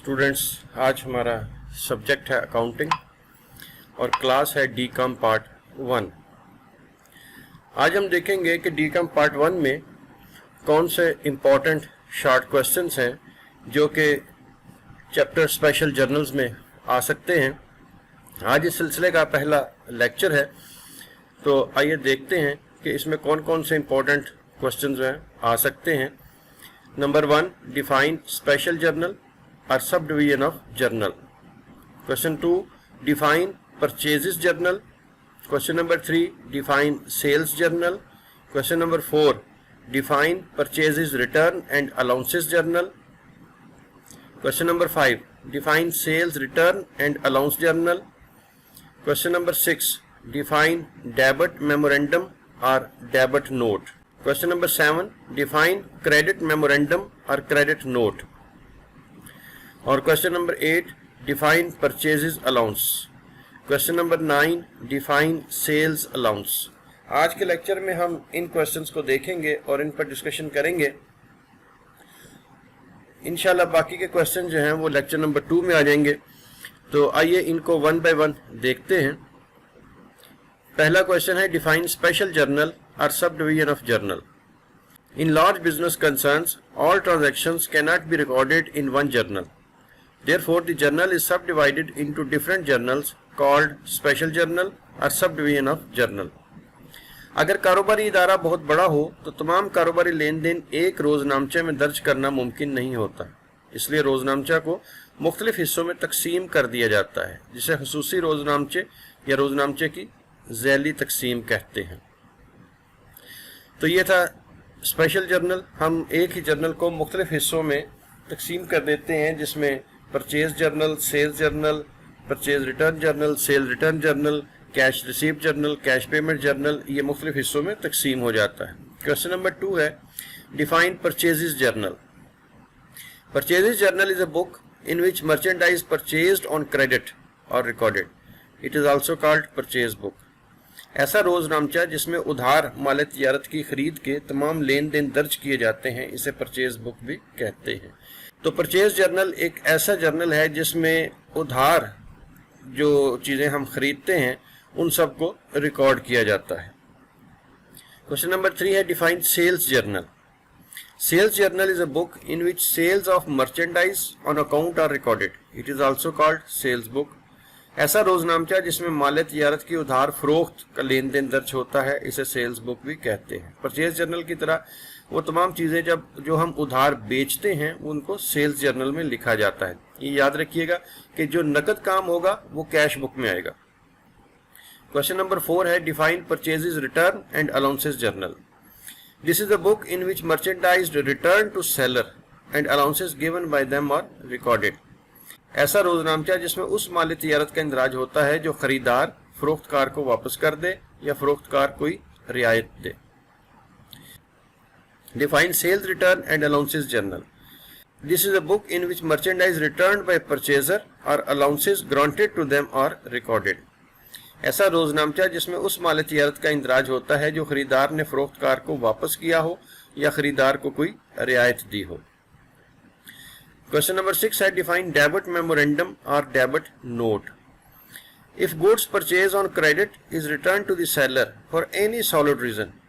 Students, आज हमारा subject है अकाउंटिंग और क्लास है डी कॉम पार्ट 1। आज हम देखेंगे कि डी कॉम पार्ट 1 में कौन से इम्पोर्टेंट शॉर्ट क्वेश्चंस हैं जो कि चैप्टर स्पेशल जर्नल्स में आ सकते हैं। आज इस सिलसिले का पहला लेक्चर है, तो आइए देखते हैं कि इसमें कौन कौन से इम्पोर्टेंट क्वेश्चंस हैं आ सकते हैं। Number 1, define special journal or subdivision of journal. Question 2, define purchases journal. Question number 3, define sales journal. Question number 4, define purchases return and allowances journal. Question number 5, define sales return and allowance journal. Question number 6, define debit memorandum or debit note. Question number 7, define credit memorandum or credit note. और question number 8, define purchases allowance. Question number 9, define sales allowance. आज के lecture में हम इन questions को देखेंगे और इन पर discussion करेंगे। इंशाल्लाह बाकी के क्वेश्चन जो हैं वो लेक्चर नंबर 2 में आ जाएंगे। तो आइए इनको वन बाय वन देखते हैं। पहला क्वेश्चन है, डिफाइन स्पेशल जर्नल और sub division of journal. In large business concerns all transactions cannot be recorded in one journal. Therefore, the journal is subdivided into different journals called special journal or subdivision of journal. अगर कारोबारी इदारा बहुत बड़ा हो तो तमाम कारोबारी लेन then एक रोजनामचे में दर्ज करना मुमकिन नहीं होता, इसलिए रोजनामचा को मुख्तलिफ हिस्सों में तकसीम कर दिया जाता है, जिसे खसूसी रोजनामचे या रोजनामचे की ज़ैली तकसीम कहते हैं। तो ये था स्पेशल जर्नल। हम एक ही जर्नल को मुख्तलिफ हिस्सों में तकसीम कर देते हैं, जिसमें purchase journal, sales journal, purchase return journal, sale return journal, cash receive journal, cash payment journal, ये मुख्तलिफ हिस्सों में तकसीम हो जाता है। क्वेश्चन नंबर 2 है, define purchases journal. Purchases journal is a book in which merchandise purchased on credit और recorded. It is also called purchase book. ऐसा रोजनामचा जिसमें उधार माल तिजारत की खरीद के तमाम लेन देन दर्ज किए जाते हैं, इसे परचेज बुक भी कहते हैं। तो परचेज जर्नल एक ऐसा जर्नल है जिसमें उधार जो चीज़ें हम खरीदते हैं उन सब को रिकॉर्ड किया जाता है। क्वेश्चन नंबर 3 है, define sales journal. Sales journal is a book in which sales of merchandise on account are recorded. It is also called sales book. ऐसा रोजनामचा जिसमें माल तिजारत की उधार फरोख्त का लेन देन दर्ज होता है, इसे सेल्स बुक भी कहते हैं। परचेज जर्नल की तरह वो तमाम चीज़ें जो हम उधार बेचते हैं उनको सेल्स जर्नल में लिखा जाता है। ये याद रखिएगा कि जो नकद काम होगा वो कैश बुक में आएगा। क्वेश्चन नंबर 4 है, define purchases return and allowances journal. This is a book in which merchandised return to seller and allowances given by them are recorded. ऐसा रोजनामचा जिसमें उस माल तिजारत का इंदराज होता है जो खरीदार फरोख्तकार को वापस कर दे या फरोख्तकार कोई रियायत दे। Define sales return and allowances journal. This is a book in which merchandise returned by purchaser or allowances granted to them are recorded. ऐसा रोजनामचा जिसमें उस माल तिजारत का इंदराज होता है जो खरीदार ने फरोख्तकार को वापस किया हो या खरीदार को कोई रियायत दी हो। क्वेश्चन नंबर 6 है, डिफाइन डेबिट मेमोरेंडम और debit note. If goods purchased on credit is returned to the seller for any solid reason,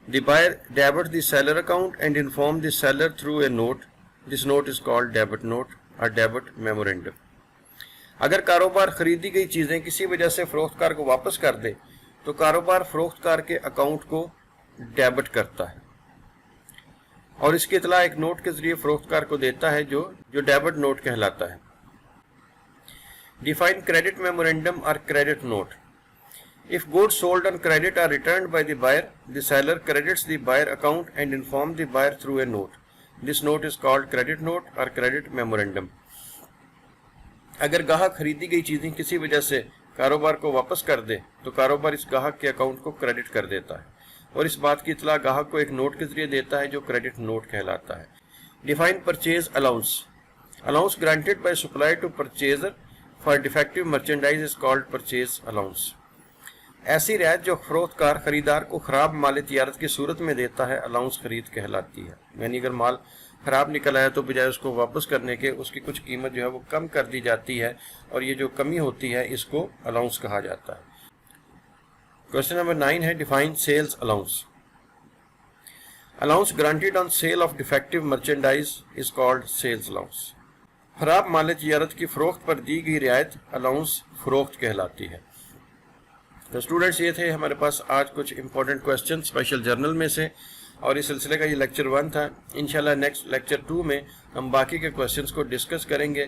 the buyer debits the seller account and informs the seller through a note. This note is called debit note or debit memorandum. अगर कारोबार खरीदी गई चीज़ें किसी वजह से फरोख्तकार को वापस कर दे तो कारोबार फरोख्तकार के अकाउंट को डेबिट करता है और इसकी इतला एक नोट के जरिए फरोख्तकार को देता है जो डेबिट नोट कहलाता है। डिफाइन क्रेडिट मेमोरेंडम और credit note. If goods sold on credit are returned by the buyer, the seller credits the buyer account and informs the buyer through a note. This note is called credit note or credit memorandum. अगर गाहक खरीदी गई चीज़ें किसी वजह से कारोबार को वापस कर दे तो कारोबार इस गाहक के अकाउंट को क्रेडिट कर देता है और इस बात की इतला गाहक को एक नोट के जरिए देता है जो क्रेडिट नोट कहलाता है। Define purchase allowance. Allowance granted by supplier to purchaser for defective merchandise is called purchase allowance. ऐसी रियायत जो फरोख्तकार खरीदार को खराब माल तिजारत की सूरत में देता है अलाउंस खरीद कहलाती है। यानी अगर माल خراب نکل آیا تو بجائے اس کو واپس کرنے کے اس کی کچھ قیمت جو ہے وہ کم کر دی جاتی ہے، اور یہ جو کمی ہوتی ہے اس کو الاؤنس کہا جاتا ہے۔ کوشچن نمبر 9 ہے define sales allowance. Allowance granted on sale of defective merchandise is called sales allowance۔ خراب مال تجارت کی فروخت پر دی گئی رعایت الاؤنس فروخت کہلاتی ہے۔ تو اسٹوڈنٹس یہ تھے ہمارے پاس آج کچھ امپورٹنٹ کوسچن اسپیشل جرنل میں سے، اور اس سلسلے کا یہ لیکچر 1 تھا۔ انشاءاللہ نیکسٹ لیکچر 2 میں ہم باقی کے کوسچنس کو ڈسکس کریں گے۔